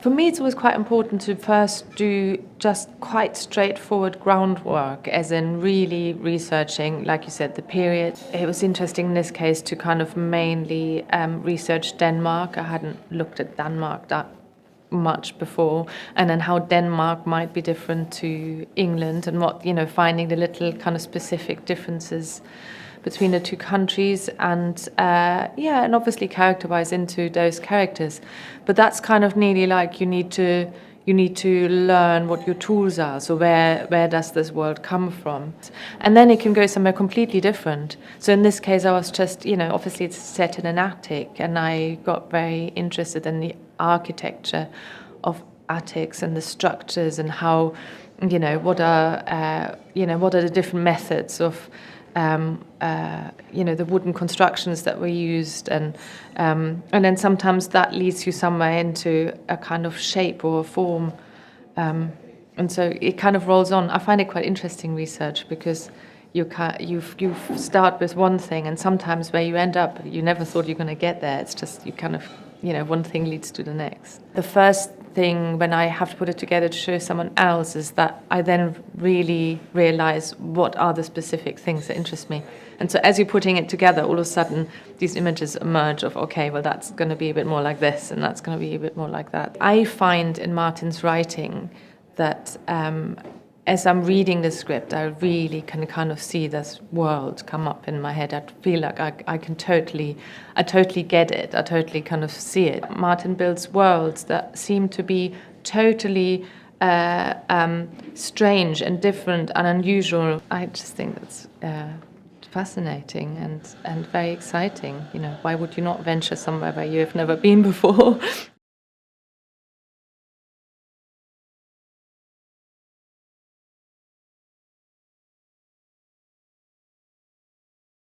For me, it's always quite important to first do just quite straightforward groundwork, as in really researching, like you said, the period. It was interesting in this case to kind of mainly research Denmark. I hadn't looked at Denmark that much before, and then how Denmark might be different to England, and what, finding the little kind of specific differences between the two countries, and and obviously character-wise into those characters. But that's kind of nearly like you need to learn what your tools are. So where does this world come from? And then it can go somewhere completely different. So in this case, I was just, obviously it's set in an attic, and I got very interested in the architecture of attics and the structures, and how, what are the different methods of the wooden constructions that were used, and then sometimes that leads you somewhere into a kind of shape or a form, and so it kind of rolls on. I find it quite interesting research, because you start with one thing, and sometimes where you end up, you never thought you're going to get there. It's just you kind of, one thing leads to the next. The first thing when I have to put it together to show someone else is that I then really realize what are the specific things that interest me. And so as you're putting it together, all of a sudden these images emerge of, okay, well, that's going to be a bit more like this, and that's going to be a bit more like that. I find in Martin's writing that as I'm reading the script, I really can kind of see this world come up in my head. I feel like I totally get it. I totally kind of see it. Martin builds worlds that seem to be totally strange and different and unusual. I just think that's fascinating and very exciting. Why would you not venture somewhere where you have never been before?